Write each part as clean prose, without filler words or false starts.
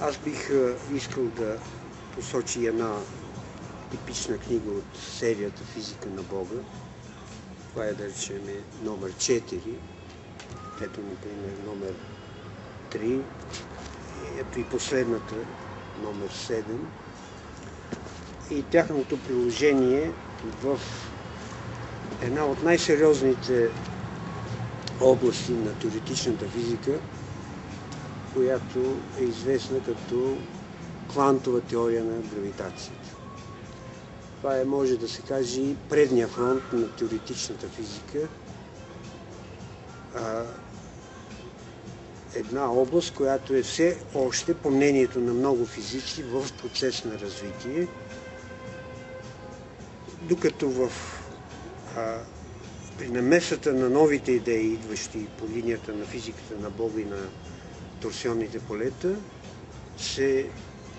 Аз бих искал да посочи една типична книга от серията Физика на Бога. Това е, да речем, номер 4. Ето, например, номер 3. Ето и последната, номер 7. И тяхното приложение в една от най-сериозните области на теоретичната физика, която е известна като квантова теория на гравитацията. Това е, може да се каже, и предния фронт на теоретичната физика. Една област, която е все още, по мнението на много физици, в процес на развитие, докато при намесата на новите идеи, идващи по линията на физиката на Бога и на торсионните полета, се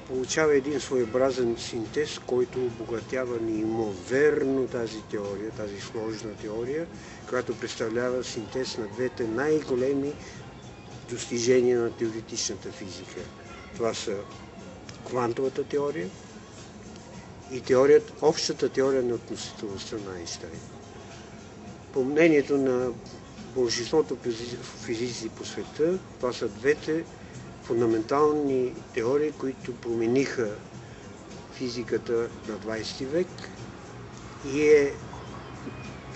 получава един своеобразен синтез, който обогатява неимоверно тази теория, тази сложна теория, която представлява синтез на двете най-големи достижения на теоретичната физика. Това са квантовата теория и общата теория на относителността на Айнщайн. По мнението на большинството физици по света, това са двете фундаментални теории, които промениха физиката на 20 век и е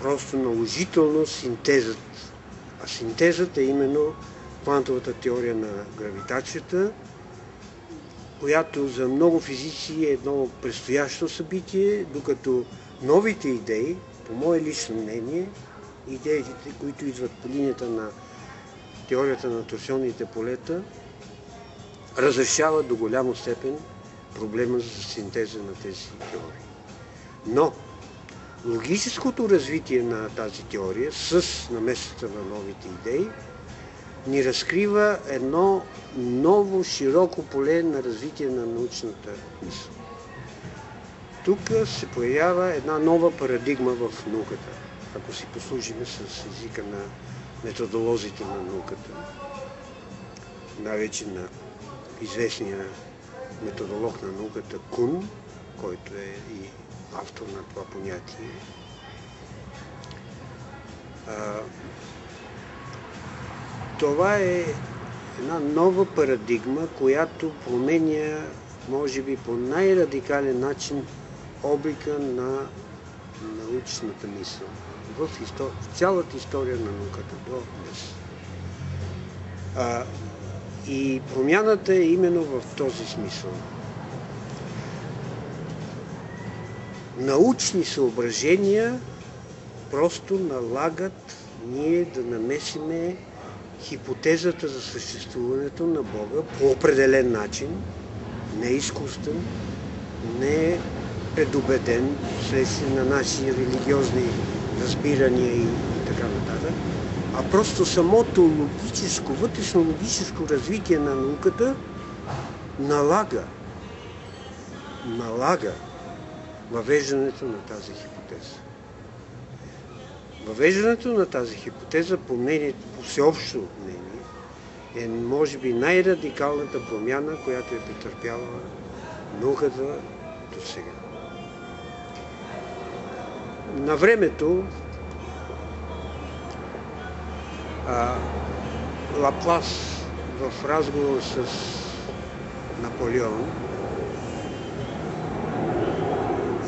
просто наложително синтезът. А синтезът е именно квантовата теория на гравитацията, която за много физици е едно предстоящо събитие, докато новите идеи, по мое лично мнение, идеите, които идват по линията на теорията на торсионните полета, разрешават до голяма степен проблема за синтеза на тези теории. Но логическото развитие на тази теория с намесата на новите идеи ни разкрива едно ново широко поле на развитие на научната мисъл. Тук се появява една нова парадигма в науката, ако си послужим с езика на методолозите на науката, най-вече на известния методолог на науката Кун, който е и автор на това понятие. Това е една нова парадигма, която променя, може би по най-радикален начин, облика на научната мисъл в цялата история на науката до днес. И промяната е именно в този смисъл. Научни съображения просто налагат ние да намесиме хипотезата за съществуването на Бога по определен начин, не изкуствен, не предубеден, вследствие на наши религиозни разбирания и така нататък, а просто самото логическо, вътрешно логическо развитие на науката налага въвеждането на тази хипотеза. Въвеждането на тази хипотеза, по всеобщо мнение, е може би най-радикалната промяна, която е претърпяла науката до сега. На времето Лаплас в разговор с Наполеон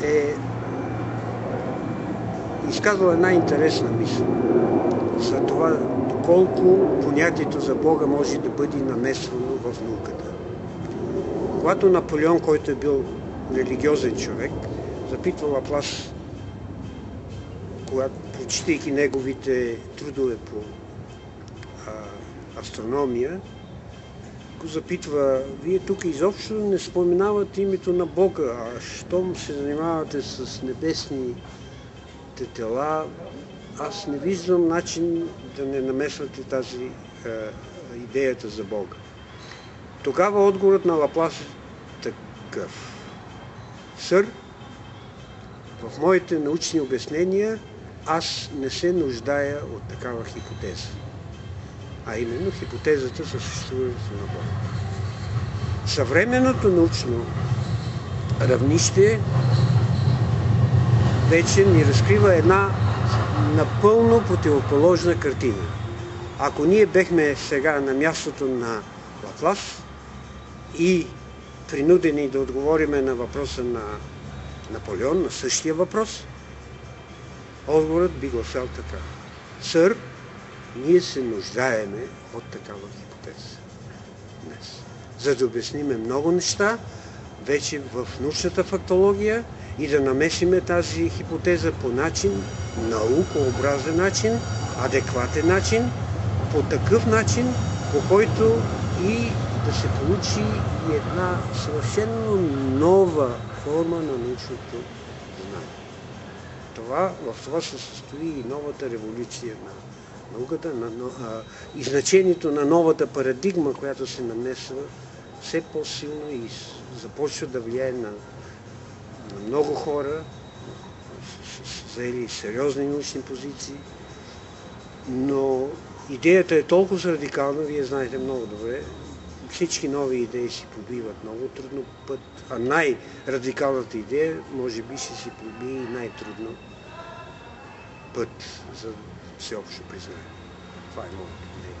е изказал една интересна мисъл за това доколко понятието за Бога може да бъде намесвано в науката. Когато Наполеон, който е бил религиозен човек, запитва Лаплас, прочитайки неговите трудове по астрономия, го запитва: вие тук изобщо не споменавате името на Бога, а щом се занимавате с небесните тела, аз не виждам начин да не намесвате тази идеята за Бога. Тогава отговорът на Лаплас е такъв: сър, в моите научни обяснения аз не се нуждая от такава хипотеза, а именно хипотезата за съществуването на Бога. Съвременното научно равнище вече ни разкрива една напълно противоположна картина. Ако ние бехме сега на мястото на Лаплас и принудени да отговориме на въпроса на Наполеон, на същия въпрос, отговорът би гласял така. Сър, ние се нуждаеме от такава хипотеза днес, за да обясниме много неща вече в научната фактология и да намесиме тази хипотеза по начин, наукообразен начин, адекватен начин, по такъв начин, по който и да се получи една съвършено нова форма на научното знание. В това се състои и новата революция на науката и значението на новата парадигма, която се нанесва все по-силно и започва да влияе на много хора, заели сериозни научни позиции, но идеята е толкова радикална, вие знаете много добре, всички нови идеи си пробиват много трудно път, а най-радикалната идея може би ще си пробие и най-трудно път за всеобщо признание. Това е моето мнение.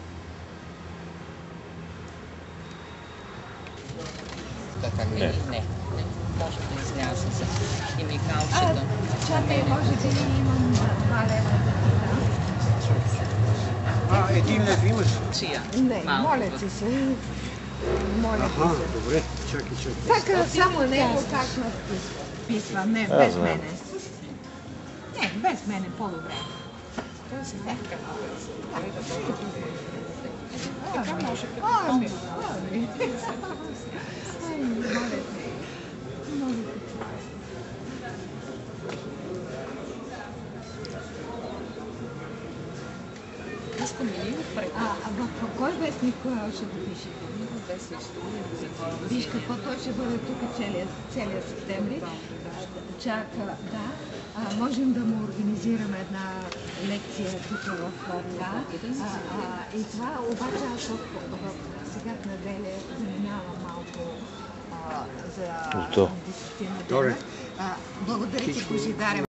Не. Може да изляза за химикалчето. Чакай, може да не имам 2 лева да ти дам. 1 лев имаш? Не, моля ти се. Аха, добре, чакай. Така, само него как писва. Не, без мене. Не, без мене, по-добре. Така може. Моля ти. В кой вестник ще го пишете? Виж какво той ще бъде тук целия септември. Чака, да. Можем да му организираме една лекция тук в това. И това обаче аз сега в неделя заминавам малко за 10 дена. Благодаря ти, Божидаре.